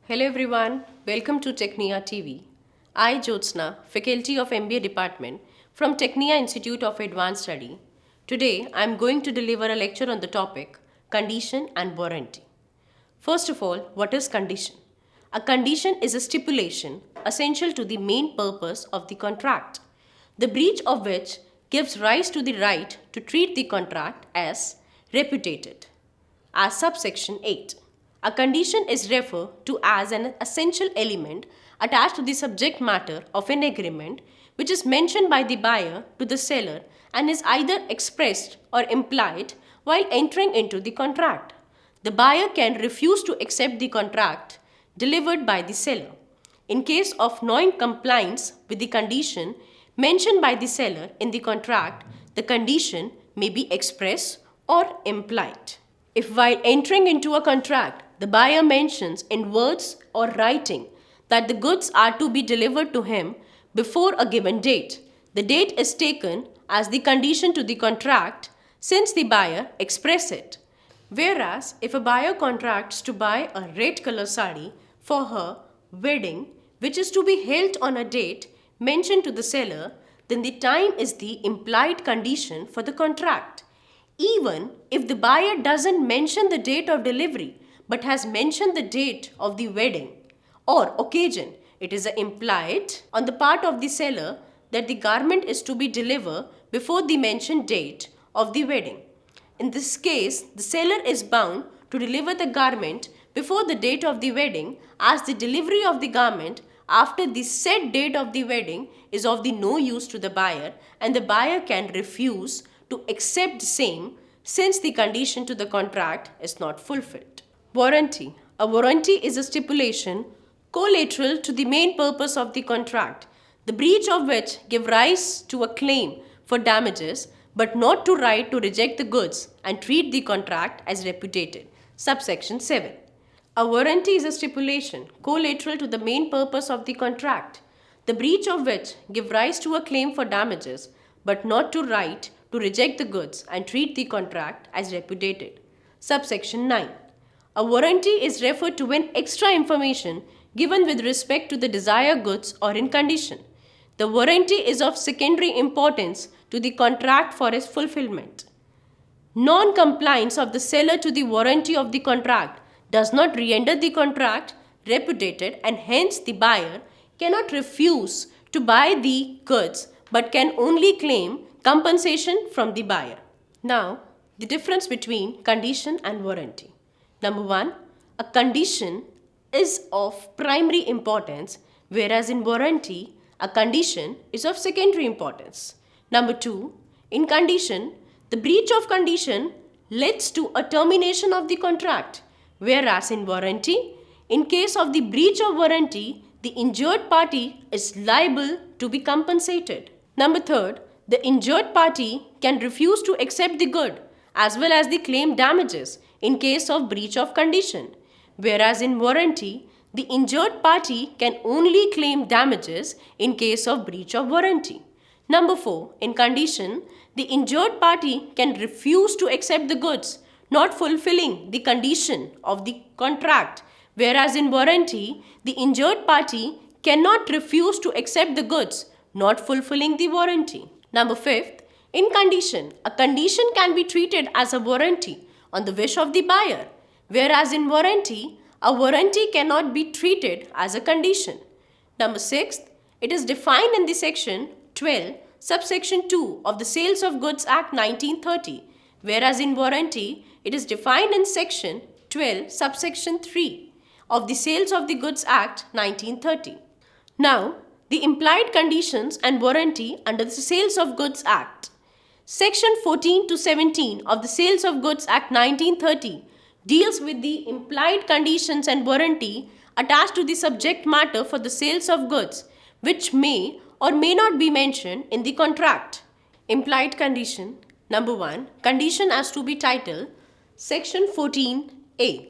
Hello everyone, welcome to Technia TV. I, Jyotsna, Faculty of MBA Department from Technia Institute of Advanced Study. Today I am going to deliver a lecture on the topic Condition and Warranty. First of all, what is condition? A condition is a stipulation essential to the main purpose of the contract, the breach of which gives rise to the right to treat the contract as repudiated. As subsection 8. A condition is referred to as an essential element attached to the subject matter of an agreement which is mentioned by the buyer to the seller and is either expressed or implied while entering into the contract. The buyer can refuse to accept the contract delivered by the seller. In case of non-compliance with the condition mentioned by the seller in the contract, the condition may be express or implied. If while entering into a contract, the buyer mentions in words or writing that the goods are to be delivered to him before a given date, the date is taken as the condition to the contract since the buyer express it. Whereas, if a buyer contracts to buy a red color sari for her wedding, which is to be held on a date mentioned to the seller, then the time is the implied condition for the contract. Even if the buyer doesn't mention the date of delivery but has mentioned the date of the wedding or occasion, it is implied on the part of the seller that the garment is to be delivered before the mentioned date of the wedding. In this case, the seller is bound to deliver the garment before the date of the wedding, as the delivery of the garment after the said date of the wedding is of the no use to the buyer, and the buyer can refuse to accept the same since the condition to the contract is not fulfilled. Warranty. A warranty is a stipulation collateral to the main purpose of the contract, the breach of which give rise to a claim for damages but not to right to reject the goods and treat the contract as repudiated. Subsection 7. A warranty is a stipulation collateral to the main purpose of the contract, the breach of which give rise to a claim for damages but not to right to reject the goods and treat the contract as repudiated. Subsection 9. A warranty is referred to when extra information given with respect to the desired goods or in condition. The warranty is of secondary importance to the contract for its fulfillment. Non-compliance of the seller to the warranty of the contract does not render the contract repudiated, and hence the buyer cannot refuse to buy the goods but can only claim compensation from the buyer. Now, the difference between condition and warranty. Number 1, a condition is of primary importance, whereas in warranty, a condition is of secondary importance. Number 2, in condition, the breach of condition leads to a termination of the contract, whereas in warranty, in case of the breach of warranty, the injured party is liable to be compensated. Number 3, the injured party can refuse to accept the good as well as the claim damages in case of breach of condition, whereas in warranty, the injured party can only claim damages in case of breach of warranty. Number 4, in condition, the injured party can refuse to accept the goods, not fulfilling the condition of the contract, whereas in warranty, the injured party cannot refuse to accept the goods, not fulfilling the warranty. Number 5, in condition, a condition can be treated as a warranty on the wish of the buyer, whereas in warranty, a warranty cannot be treated as a condition. Number 6, it is defined in the section 12, subsection 2 of the Sales of Goods Act 1930, whereas in warranty, it is defined in section 12, subsection 3 of the Sales of the Goods Act 1930. Now, the implied conditions and warranty under the Sales of Goods Act. Section 14 to 17 of the Sales of Goods Act 1930 deals with the implied conditions and warranty attached to the subject matter for the sales of goods, which may or may not be mentioned in the contract. Implied condition. Number 1. Condition as to be titled. Section 14A.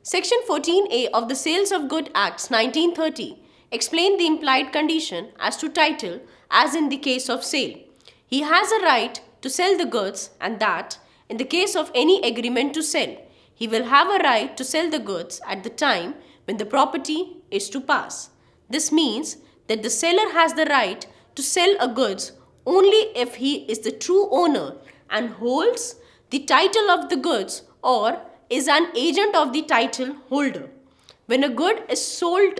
Section 14A of the Sales of Goods Acts 1930 explain the implied condition as to title as in the case of sale. He has a right to sell the goods, and that, in the case of any agreement to sell, he will have a right to sell the goods at the time when the property is to pass. This means that the seller has the right to sell a goods only if he is the true owner and holds the title of the goods or is an agent of the title holder. When a good is sold,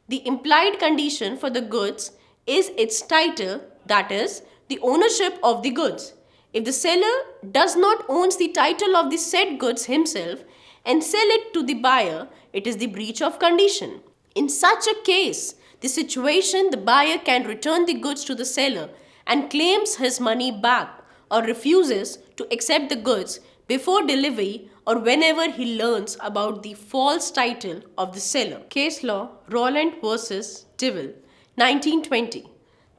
the implied condition for the goods is its title, that is, the ownership of the goods. If the seller does not own the title of the said goods himself and sell it to the buyer, it is the breach of condition. In such a case, the situation the buyer can return the goods to the seller and claims his money back or refuses to accept the goods before delivery or whenever he learns about the false title of the seller. Case law Roland versus Devil, 1920.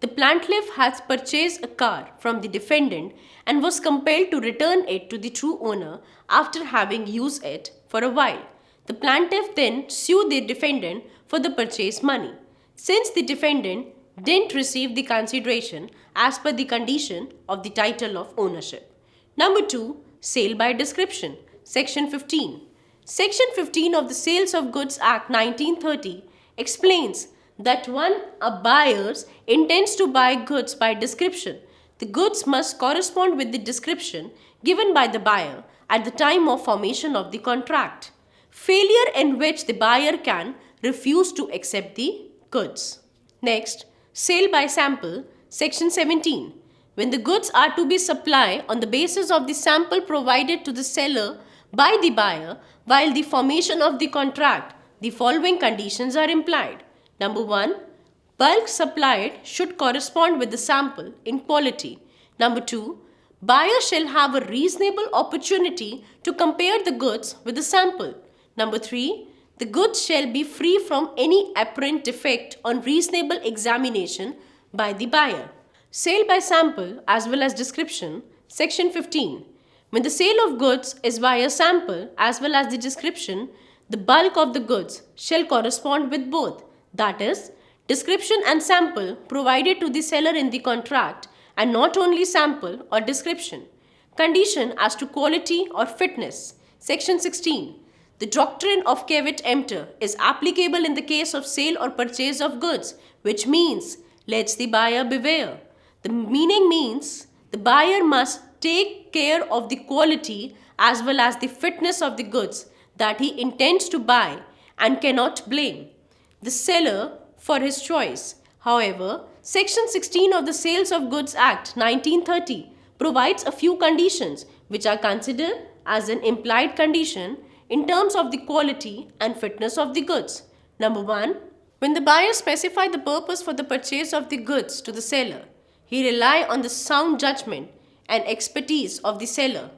The plaintiff has purchased a car from the defendant and was compelled to return it to the true owner after having used it for a while. The plaintiff then sued the defendant for the purchase money. Since the defendant didn't receive the consideration as per the condition of the title of ownership. Number 2. Sale by description. Section 15. Section 15 of the Sales of Goods Act 1930 explains that when a buyer intends to buy goods by description, the goods must correspond with the description given by the buyer at the time of formation of the contract. Failure in which the buyer can refuse to accept the goods. Next, sale by sample, section 17. When the goods are to be supplied on the basis of the sample provided to the seller by the buyer while the formation of the contract, the following conditions are implied. Number 1. Bulk supplied should correspond with the sample in quality. Number 2. Buyer shall have a reasonable opportunity to compare the goods with the sample. Number 3. The goods shall be free from any apparent defect on reasonable examination by the buyer. Sale by sample as well as description, section 15. When the sale of goods is by a sample as well as the description, the bulk of the goods shall correspond with both, that is, description and sample provided to the seller in the contract and not only sample or description. Condition as to quality or fitness, section 16. The doctrine of caveat emptor is applicable in the case of sale or purchase of goods, which means, let the buyer beware. The meaning means the buyer must take care of the quality as well as the fitness of the goods that he intends to buy and cannot blame the seller for his choice. However, Section 16 of the Sales of Goods Act 1930 provides a few conditions which are considered as an implied condition in terms of the quality and fitness of the goods. Number 1. When the buyer specifies the purpose for the purchase of the goods to the seller, he relies on the sound judgment and expertise of the seller.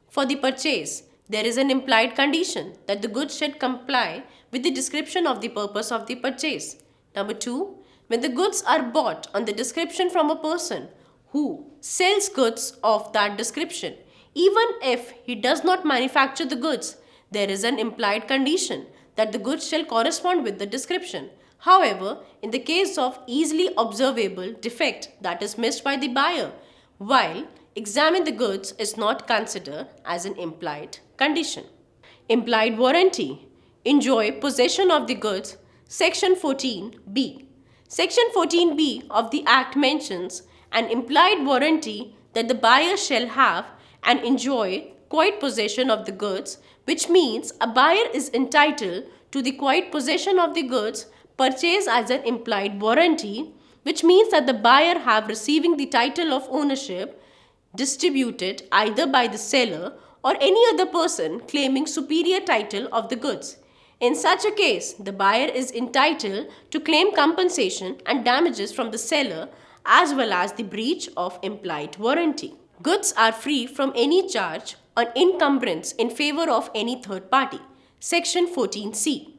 For the purchase, there is an implied condition that the goods should comply with the description of the purpose of the purchase. Number 2. When the goods are bought on the description from a person who sells goods of that description, even if he does not manufacture the goods, there is an implied condition that the goods shall correspond with the description. However, in the case of easily observable defect that is missed by the buyer, while examine the goods is not considered as an implied condition. Implied warranty. Enjoy possession of the goods. Section 14b. Section 14b of the Act mentions an implied warranty that the buyer shall have and enjoy quiet possession of the goods, which means a buyer is entitled to the quiet possession of the goods purchased as an implied warranty, which means that the buyer have receiving the title of ownership distributed either by the seller or any other person claiming superior title of the goods. In such a case, the buyer is entitled to claim compensation and damages from the seller as well as the breach of implied warranty. Goods are free from any charge or encumbrance in favor of any third party. Section 14c.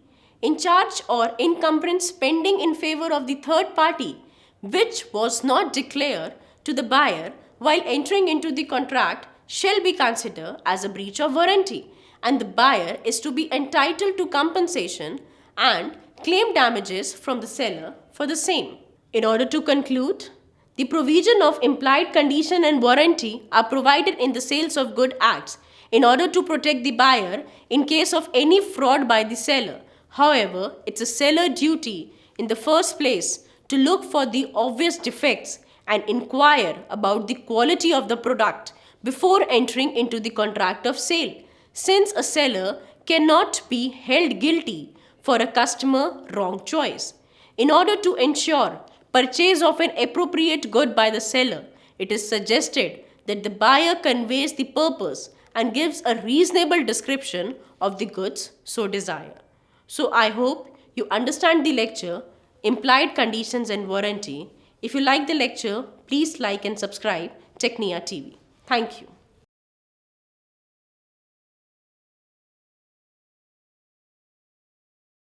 In charge or encumbrance pending in favor of the third party, which was not declared to the buyer while entering into the contract, shall be considered as a breach of warranty, and the buyer is to be entitled to compensation and claim damages from the seller for the same. In order to conclude, the provision of implied condition and warranty are provided in the Sales of Goods Acts in order to protect the buyer in case of any fraud by the seller. However, it's a seller duty in the first place to look for the obvious defects and inquire about the quality of the product before entering into the contract of sale, since a seller cannot be held guilty for a customer wrong choice. In order to ensure purchase of an appropriate good by the seller, it is suggested that the buyer conveys the purpose and gives a reasonable description of the goods so desired. So I hope you understand the lecture, implied conditions and warranty. If you like the lecture, please like and subscribe Technia TV. Thank you.